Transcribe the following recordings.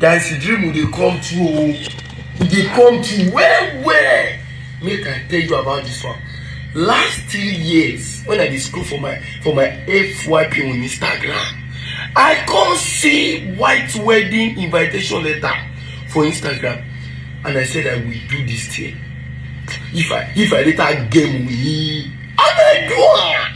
That's the dream they come true. They come true. Where? Make I tell you about this one. Last 3 years, when I did school for my FYP on Instagram, I come see white wedding invitation letter for Instagram, and I said I will do this thing. If I later game we, I do it.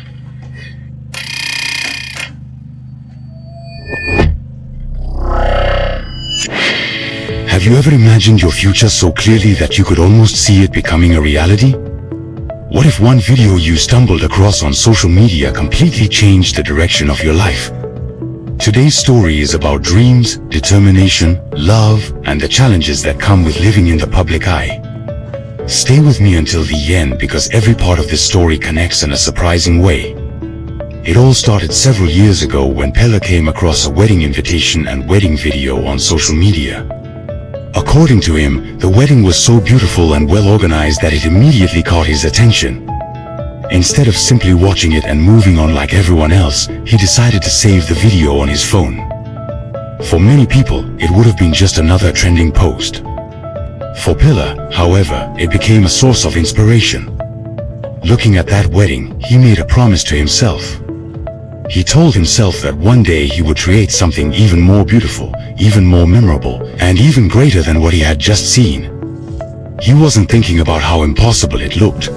Have you ever imagined your future so clearly that you could almost see it becoming a reality? What if one video you stumbled across on social media completely changed the direction of your life? Today's story is about dreams, determination, love, and the challenges that come with living in the public eye. Stay with me until the end because every part of this story connects in a surprising way. It all started several years ago when Pelle came across a wedding invitation and wedding video on social media. According to him, the wedding was so beautiful and well organized that it immediately caught his attention. Instead of simply watching it and moving on like everyone else, he decided to save the video on his phone. For many people, it would have been just another trending post. For Pelle, however, it became a source of inspiration. Looking at that wedding, he made a promise to himself. He told himself that one day he would create something even more beautiful, even more memorable, and even greater than what he had just seen. He wasn't thinking about how impossible it looked.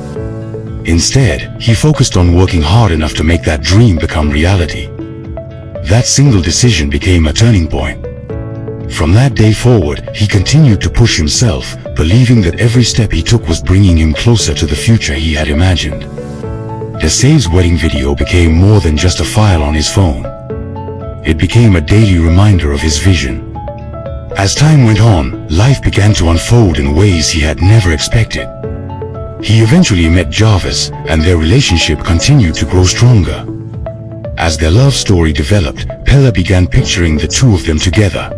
Instead, he focused on working hard enough to make that dream become reality. That single decision became a turning point. From that day forward, he continued to push himself, believing that every step he took was bringing him closer to the future he had imagined. Desave's wedding video became more than just a file on his phone. It became a daily reminder of his vision. As time went on, life began to unfold in ways he had never expected. He eventually met Jarvis, and their relationship continued to grow stronger. As their love story developed, Pelle began picturing the two of them together.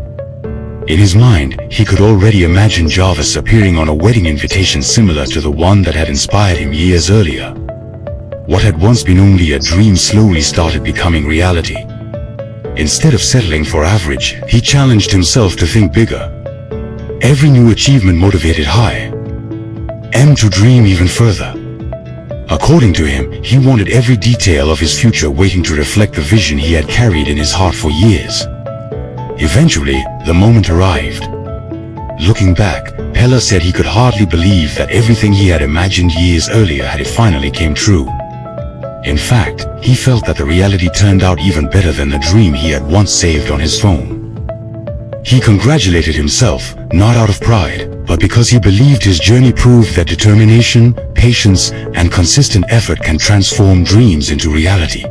In his mind, he could already imagine Jarvis appearing on a wedding invitation similar to the one that had inspired him years earlier. What had once been only a dream slowly started becoming reality. Instead of settling for average, he challenged himself to think bigger. Every new achievement motivated high. To dream even further. According to him, he wanted every detail of his future waiting to reflect the vision he had carried in his heart for years. Eventually, the moment arrived. Looking back, Pelle said he could hardly believe that everything he had imagined years earlier had finally came true. In fact, he felt that the reality turned out even better than the dream he had once saved on his phone. He congratulated himself, not out of pride, but because he believed his journey proved that determination, patience, and consistent effort can transform dreams into reality.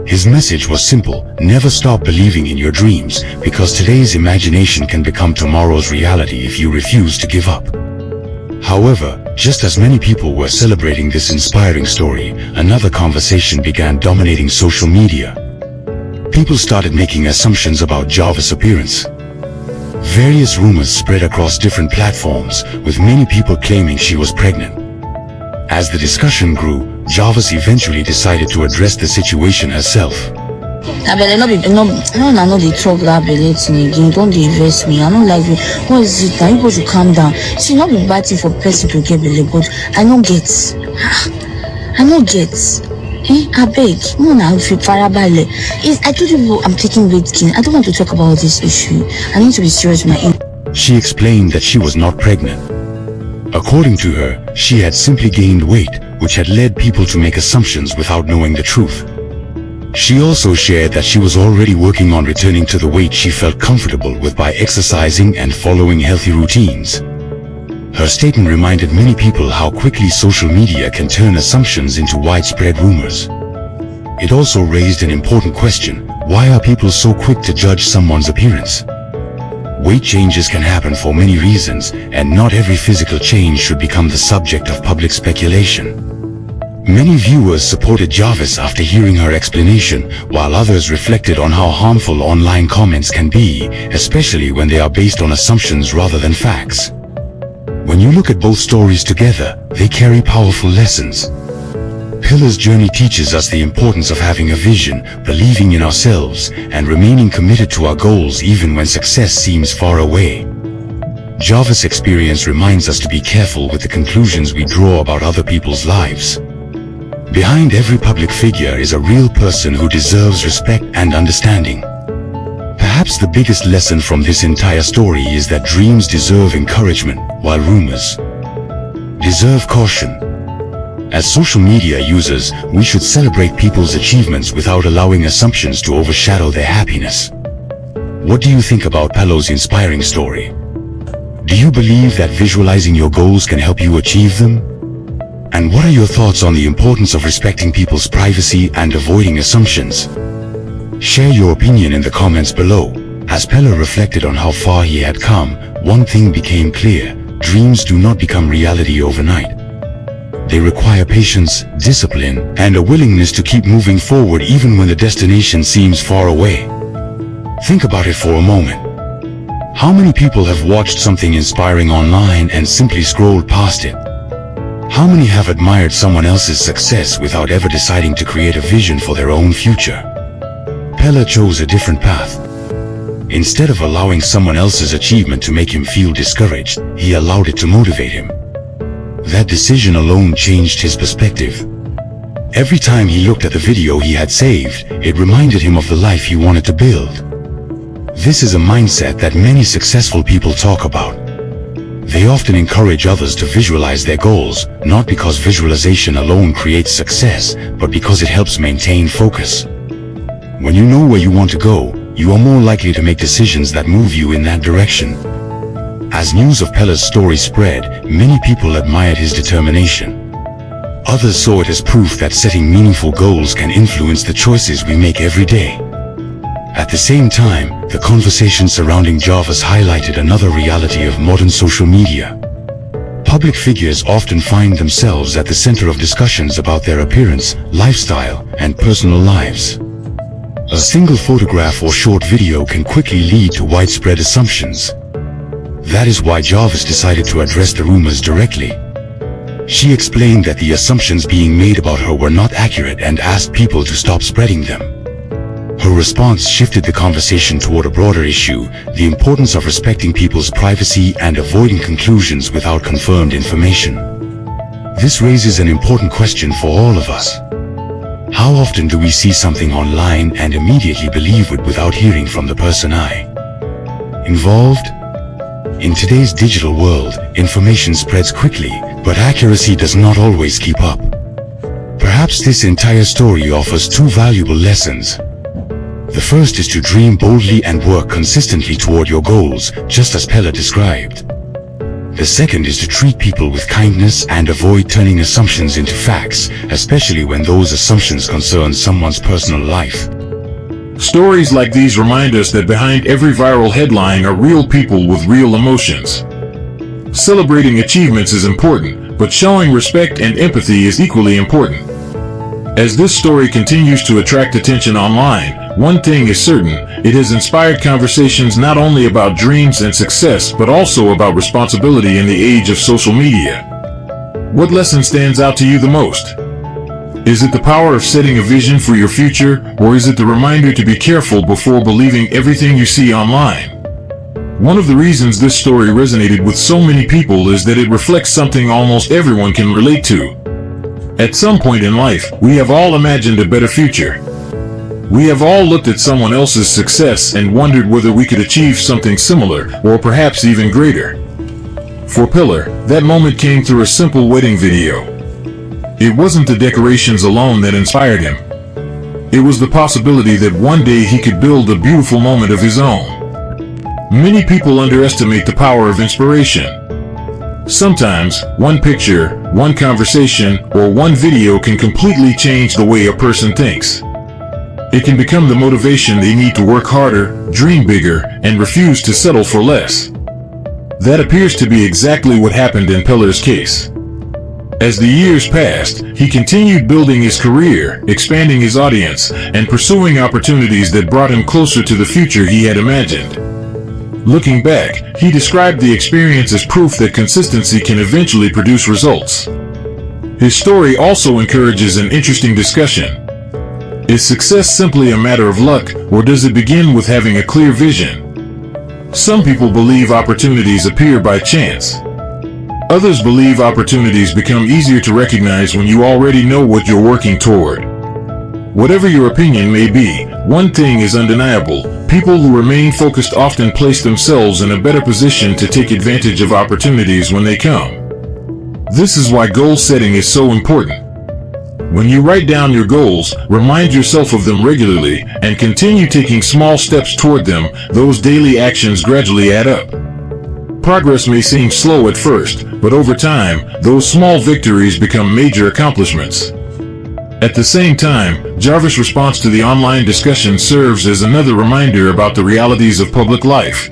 His message was simple: never stop believing in your dreams, because today's imagination can become tomorrow's reality if you refuse to give up. However, just as many people were celebrating this inspiring story, another conversation began dominating social media. People started making assumptions about Jarvis' appearance. Various rumors spread across different platforms, with many people claiming she was pregnant. As the discussion grew, Jarvis eventually decided to address the situation herself. I not dey talk that belly thing again. Don't dey vex me. I don't like it. What is it? Now you supposed to calm down. See, not be bad thing for person to get belly, but I don't get. I beg. No, now if you farabale. I told you I'm taking weight gain. I don't want to talk about this issue. I need to be serious with my. She explained that she was not pregnant. According to her, she had simply gained weight, which had led people to make assumptions without knowing the truth. She also shared that she was already working on returning to the weight she felt comfortable with by exercising and following healthy routines. Her statement reminded many people how quickly social media can turn assumptions into widespread rumors. It also raised an important question: why are people so quick to judge someone's appearance? Weight changes can happen for many reasons, and not every physical change should become the subject of public speculation. Many viewers supported Jarvis after hearing her explanation, while others reflected on how harmful online comments can be, especially when they are based on assumptions rather than facts. When you look at both stories together, they carry powerful lessons. Pillar's journey teaches us the importance of having a vision, believing in ourselves, and remaining committed to our goals even when success seems far away. Jarvis' experience reminds us to be careful with the conclusions we draw about other people's lives. Behind every public figure is a real person who deserves respect and understanding. Perhaps the biggest lesson from this entire story is that dreams deserve encouragement, while rumors deserve caution. As social media users, we should celebrate people's achievements without allowing assumptions to overshadow their happiness. What do you think about PELLER'S inspiring story? Do you believe that visualizing your goals can help you achieve them? And what are your thoughts on the importance of respecting people's privacy and avoiding assumptions? Share your opinion in the comments below. As Peller reflected on how far he had come, one thing became clear: dreams do not become reality overnight. They require patience, discipline, and a willingness to keep moving forward even when the destination seems far away. Think about it for a moment. How many people have watched something inspiring online and simply scrolled past it? How many have admired someone else's success without ever deciding to create a vision for their own future? Peller chose a different path. Instead of allowing someone else's achievement to make him feel discouraged, he allowed it to motivate him. That decision alone changed his perspective. Every time he looked at the video he had saved, it reminded him of the life he wanted to build. This is a mindset that many successful people talk about. They often encourage others to visualize their goals, not because visualization alone creates success, but because it helps maintain focus. When you know where you want to go, you are more likely to make decisions that move you in that direction. As news of Peller's story spread, many people admired his determination. Others saw it as proof that setting meaningful goals can influence the choices we make every day. At the same time, the conversation surrounding Jarvis highlighted another reality of modern social media. Public figures often find themselves at the center of discussions about their appearance, lifestyle, and personal lives. A single photograph or short video can quickly lead to widespread assumptions. That is why Jarvis decided to address the rumors directly. She explained that the assumptions being made about her were not accurate and asked people to stop spreading them. Her response shifted the conversation toward a broader issue: the importance of respecting people's privacy and avoiding conclusions without confirmed information. This raises an important question for all of us. How often do we see something online and immediately believe it without hearing from the person involved? In today's digital world, information spreads quickly, but accuracy does not always keep up. Perhaps this entire story offers two valuable lessons. The first is to dream boldly and work consistently toward your goals, just as Peller described. The second is to treat people with kindness and avoid turning assumptions into facts, especially when those assumptions concern someone's personal life. Stories like these remind us that behind every viral headline are real people with real emotions. Celebrating achievements is important, but showing respect and empathy is equally important. As this story continues to attract attention online, one thing is certain: it has inspired conversations not only about dreams and success, but also about responsibility in the age of social media. What lesson stands out to you the most? Is it the power of setting a vision for your future, or is it the reminder to be careful before believing everything you see online? One of the reasons this story resonated with so many people is that it reflects something almost everyone can relate to. At some point in life, we have all imagined a better future. We have all looked at someone else's success and wondered whether we could achieve something similar, or perhaps even greater. For Peller, that moment came through a simple wedding video. It wasn't the decorations alone that inspired him. It was the possibility that one day he could build a beautiful moment of his own. Many people underestimate the power of inspiration. Sometimes, one picture, one conversation, or one video can completely change the way a person thinks. It can become the motivation they need to work harder, dream bigger, and refuse to settle for less. That appears to be exactly what happened in Peller's case. As the years passed, he continued building his career, expanding his audience, and pursuing opportunities that brought him closer to the future he had imagined. Looking back, he described the experience as proof that consistency can eventually produce results. His story also encourages an interesting discussion. Is success simply a matter of luck, or does it begin with having a clear vision? Some people believe opportunities appear by chance. Others believe opportunities become easier to recognize when you already know what you're working toward. Whatever your opinion may be, one thing is undeniable: people who remain focused often place themselves in a better position to take advantage of opportunities when they come. This is why goal setting is so important. When you write down your goals, remind yourself of them regularly, and continue taking small steps toward them. Those daily actions gradually add up. Progress may seem slow at first, but over time, those small victories become major accomplishments. At the same time, Jarvis' response to the online discussion serves as another reminder about the realities of public life.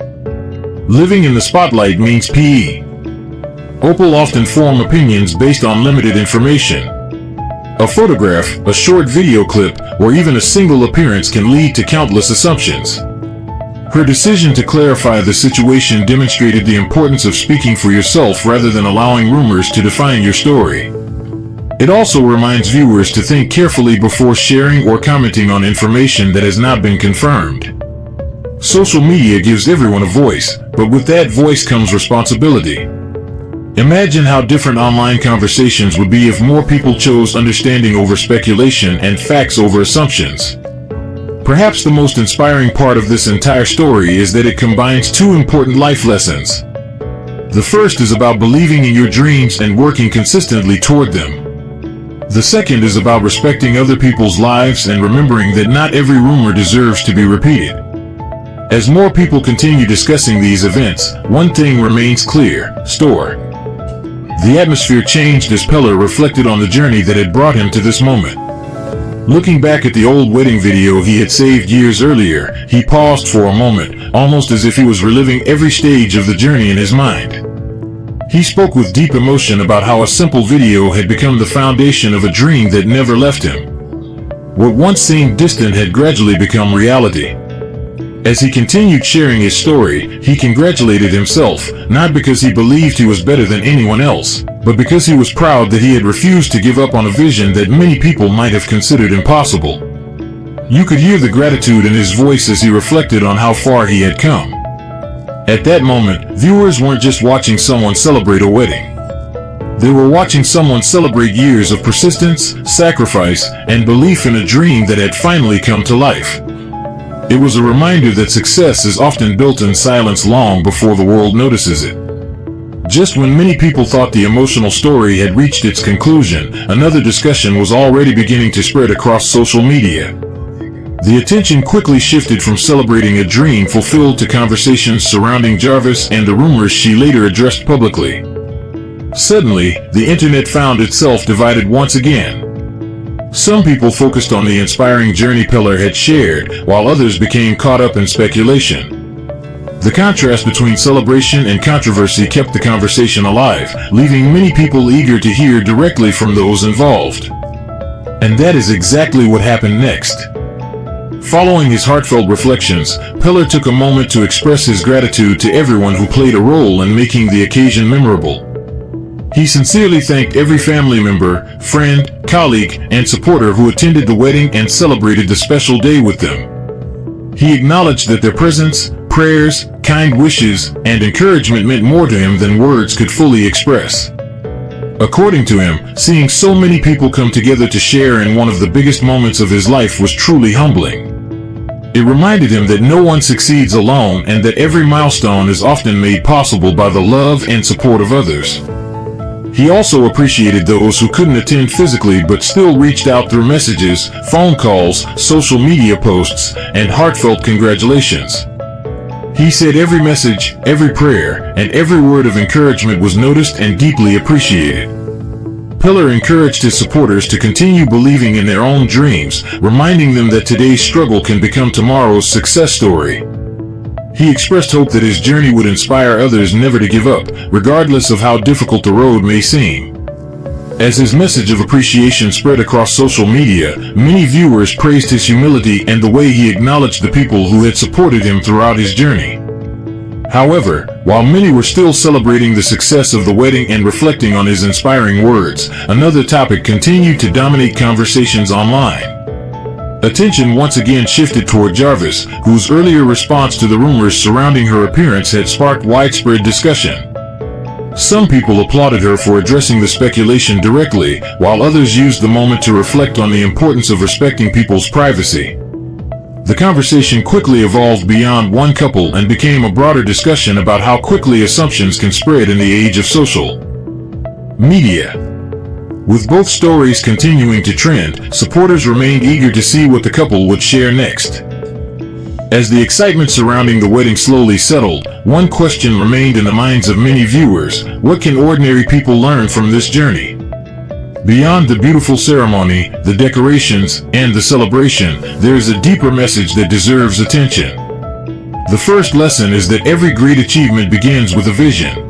Living in the spotlight means people often form opinions based on limited information. A photograph, a short video clip, or even a single appearance can lead to countless assumptions. Her decision to clarify the situation demonstrated the importance of speaking for yourself rather than allowing rumors to define your story. It also reminds viewers to think carefully before sharing or commenting on information that has not been confirmed. Social media gives everyone a voice, but with that voice comes responsibility. Imagine how different online conversations would be if more people chose understanding over speculation and facts over assumptions. Perhaps the most inspiring part of this entire story is that it combines two important life lessons. The first is about believing in your dreams and working consistently toward them. The second is about respecting other people's lives and remembering that not every rumor deserves to be repeated. As more people continue discussing these events, one thing remains clear: The atmosphere changed as Peller reflected on the journey that had brought him to this moment. Looking back at the old wedding video he had saved years earlier, he paused for a moment, almost as if he was reliving every stage of the journey in his mind. He spoke with deep emotion about how a simple video had become the foundation of a dream that never left him. What once seemed distant had gradually become reality. As he continued sharing his story, he congratulated himself, not because he believed he was better than anyone else, but because he was proud that he had refused to give up on a vision that many people might have considered impossible. You could hear the gratitude in his voice as he reflected on how far he had come. At that moment, viewers weren't just watching someone celebrate a wedding. They were watching someone celebrate years of persistence, sacrifice, and belief in a dream that had finally come to life. It was a reminder that success is often built in silence long before the world notices it. Just when many people thought the emotional story had reached its conclusion, another discussion was already beginning to spread across social media. The attention quickly shifted from celebrating a dream fulfilled to conversations surrounding Jarvis and the rumors she later addressed publicly. Suddenly, the internet found itself divided once again. Some people focused on the inspiring journey Peller had shared, while others became caught up in speculation. The contrast between celebration and controversy kept the conversation alive, leaving many people eager to hear directly from those involved. And that is exactly what happened next. Following his heartfelt reflections, Peller took a moment to express his gratitude to everyone who played a role in making the occasion memorable. He sincerely thanked every family member, friend, colleague, and supporter who attended the wedding and celebrated the special day with them. He acknowledged that their presence, prayers, kind wishes, and encouragement meant more to him than words could fully express. According to him, seeing so many people come together to share in one of the biggest moments of his life was truly humbling. It reminded him that no one succeeds alone and that every milestone is often made possible by the love and support of others. He also appreciated those who couldn't attend physically but still reached out through messages, phone calls, social media posts, and heartfelt congratulations. He said every message, every prayer, and every word of encouragement was noticed and deeply appreciated. Peller encouraged his supporters to continue believing in their own dreams, reminding them that today's struggle can become tomorrow's success story. He expressed hope that his journey would inspire others never to give up, regardless of how difficult the road may seem. As his message of appreciation spread across social media, many viewers praised his humility and the way he acknowledged the people who had supported him throughout his journey. However, while many were still celebrating the success of the wedding and reflecting on his inspiring words, another topic continued to dominate conversations online. Attention once again shifted toward Jarvis, whose earlier response to the rumors surrounding her appearance had sparked widespread discussion. Some people applauded her for addressing the speculation directly, while others used the moment to reflect on the importance of respecting people's privacy. The conversation quickly evolved beyond one couple and became a broader discussion about how quickly assumptions can spread in the age of social media. With both stories continuing to trend, supporters remained eager to see what the couple would share next. As the excitement surrounding the wedding slowly settled, one question remained in the minds of many viewers: what can ordinary people learn from this journey? Beyond the beautiful ceremony, the decorations, and the celebration, there is a deeper message that deserves attention. The first lesson is that every great achievement begins with a vision.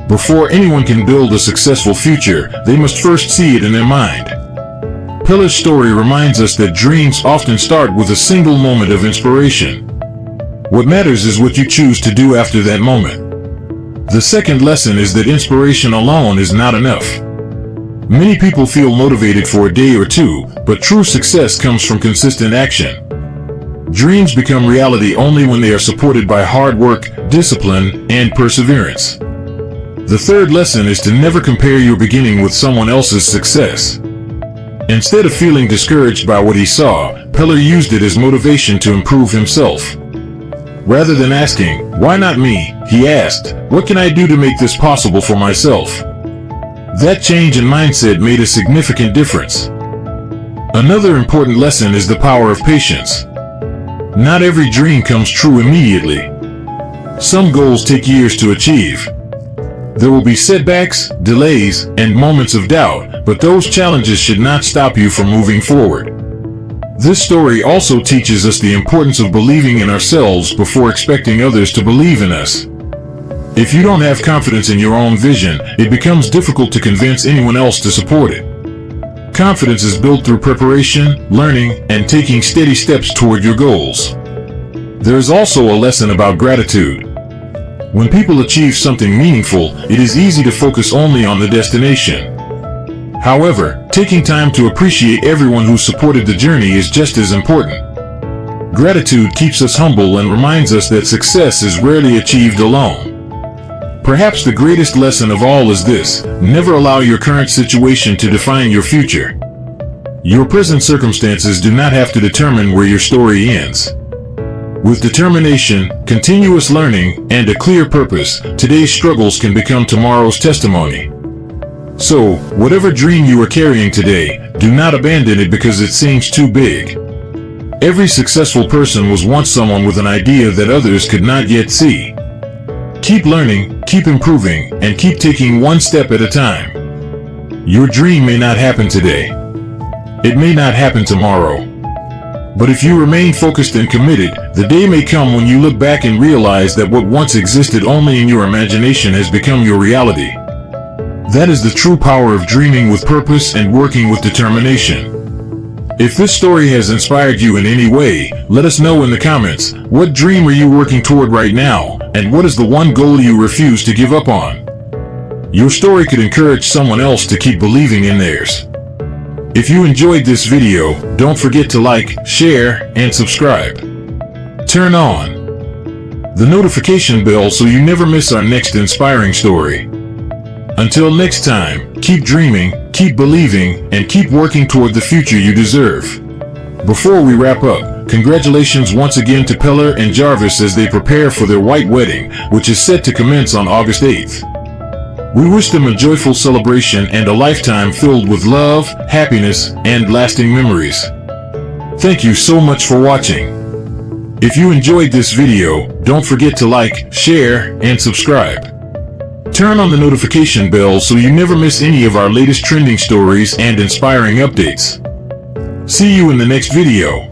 Before anyone can build a successful future, they must first see it in their mind. PELLER'S story reminds us that dreams often start with a single moment of inspiration. What matters is what you choose to do after that moment. The second lesson is that inspiration alone is not enough. Many people feel motivated for a day or two, but true success comes from consistent action. Dreams become reality only when they are supported by hard work, discipline, and perseverance. The third lesson is to never compare your beginning with someone else's success. Instead of feeling discouraged by what he saw, Peller used it as motivation to improve himself. Rather than asking, "Why not me?" he asked, "What can I do to make this possible for myself?" That change in mindset made a significant difference. Another important lesson is the power of patience. Not every dream comes true immediately. Some goals take years to achieve. There will be setbacks, delays, and moments of doubt, but those challenges should not stop you from moving forward. This story also teaches us the importance of believing in ourselves before expecting others to believe in us. If you don't have confidence in your own vision, it becomes difficult to convince anyone else to support it. Confidence is built through preparation, learning, and taking steady steps toward your goals. There is also a lesson about gratitude. When people achieve something meaningful, it is easy to focus only on the destination. However, taking time to appreciate everyone who supported the journey is just as important. Gratitude keeps us humble and reminds us that success is rarely achieved alone. Perhaps the greatest lesson of all is this: never allow your current situation to define your future. Your present circumstances do not have to determine where your story ends. With determination, continuous learning, and a clear purpose, today's struggles can become tomorrow's testimony. So, whatever dream you are carrying today, do not abandon it because it seems too big. Every successful person was once someone with an idea that others could not yet see. Keep learning, keep improving, and keep taking one step at a time. Your dream may not happen today. It may not happen tomorrow. But if you remain focused and committed, the day may come when you look back and realize that what once existed only in your imagination has become your reality. That is the true power of dreaming with purpose and working with determination. If this story has inspired you in any way, let us know in the comments. What dream are you working toward right now, and what is the one goal you refuse to give up on? Your story could encourage someone else to keep believing in theirs. If you enjoyed this video, don't forget to like, share, and subscribe. Turn on the notification bell so you never miss our next inspiring story. Until next time, keep dreaming, keep believing, and keep working toward the future you deserve. Before we wrap up, congratulations once again to Peller and Jarvis as they prepare for their white wedding, which is set to commence on August 8th. We wish them a joyful celebration and a lifetime filled with love, happiness, and lasting memories. Thank you so much for watching. If you enjoyed this video, don't forget to like, share, and subscribe. Turn on the notification bell so you never miss any of our latest trending stories and inspiring updates. See you in the next video.